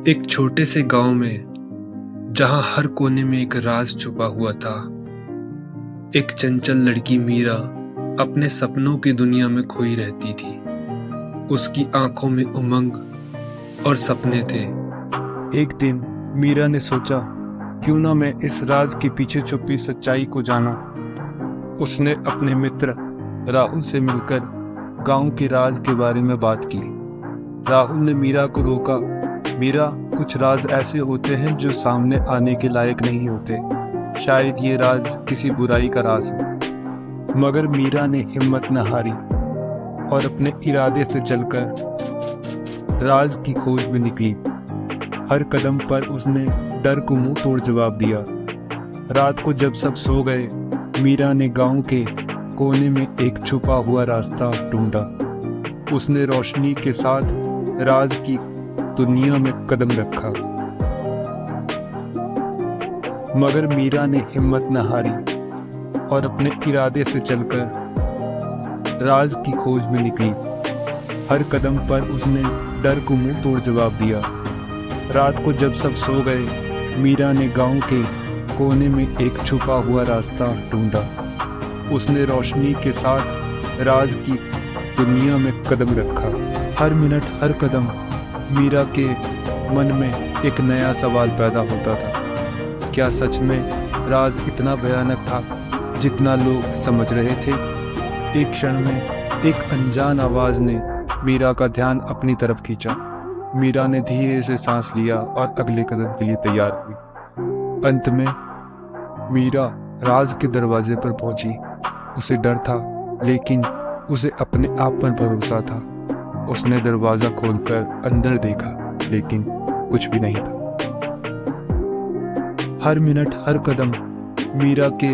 एक छोटे से गांव में जहां हर कोने में एक राज छुपा हुआ था। एक चंचल लड़की मीरा अपने सपनों की दुनिया में खोई रहती थी। उसकी आंखों में उमंग और सपने थे। एक दिन मीरा ने सोचा, क्यों ना मैं इस राज के पीछे छुपी सच्चाई को जाना। उसने अपने मित्र राहुल से मिलकर गांव के राज के बारे में बात की। राहुल ने मीरा को रोका। मीरा, कुछ राज ऐसे होते हैं जो सामने आने के लायक नहीं होते। शायद ये राज किसी बुराई का राज हो। मगर मीरा ने हिम्मत न हारी और अपने इरादे से चलकर राज की खोज में निकली। हर कदम पर उसने डर को मुंह तोड़ जवाब दिया। रात को जब सब सो गए, मीरा ने गांव के कोने में एक छुपा हुआ रास्ता ढूंढा। उसने रोशनी के साथ राज की दुनिया में कदम रखा। मगर मीरा ने हिम्मत न हारी और अपने इरादे से चलकर राज की खोज में निकली। हर कदम पर उसने डर को मुंह तोड़ जवाब दिया। रात को जब सब सो गए, मीरा ने गांव के कोने में एक छुपा हुआ रास्ता ढूंढा। उसने रोशनी के साथ राज की दुनिया में कदम रखा। हर मिनट, हर कदम मीरा के मन में एक नया सवाल पैदा होता था। क्या सच में राज इतना भयानक था जितना लोग समझ रहे थे? एक क्षण में एक अनजान आवाज ने मीरा का ध्यान अपनी तरफ खींचा। मीरा ने धीरे से सांस लिया और अगले कदम के लिए तैयार हुई। अंत में मीरा राज के दरवाजे पर पहुंची। उसे डर था, लेकिन उसे अपने आप पर भरोसा था। उसने दरवाजा खोलकर अंदर देखा, लेकिन कुछ भी नहीं था। हर मिनट, हर कदम मीरा के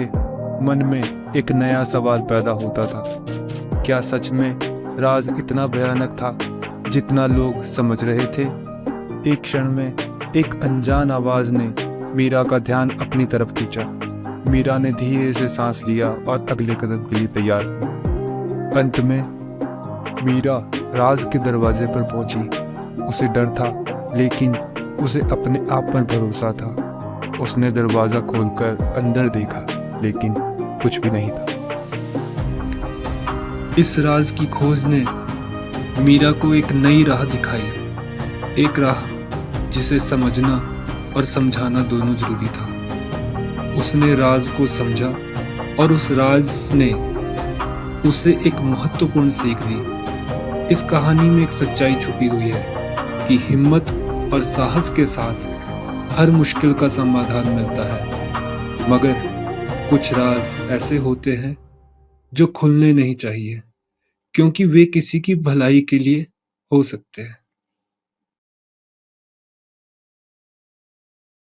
मन में एक नया सवाल पैदा होता था। क्या सच में राज इतना भयानक था जितना लोग समझ रहे थे? एक क्षण में एक अनजान आवाज ने मीरा का ध्यान अपनी तरफ खींचा। मीरा ने धीरे से सांस लिया और अगले कदम के लिए तैयार हुई। अंत में मीरा राज के दरवाजे पर पहुंची। उसे डर था, लेकिन उसे अपने आप पर भरोसा था। उसने दरवाजा खोलकर अंदर देखा, लेकिन कुछ भी नहीं था। इस राज की खोज ने मीरा को एक नई राह दिखाई। एक राह जिसे समझना और समझाना दोनों जरूरी था। उसने राज को समझा और उस राज ने उसे एक महत्वपूर्ण सीख दी। इस कहानी में एक सच्चाई छुपी हुई है कि हिम्मत और साहस के साथ हर मुश्किल का समाधान मिलता है। मगर कुछ राज ऐसे होते हैं जो खुलने नहीं चाहिए, क्योंकि वे किसी की भलाई के लिए हो सकते हैं।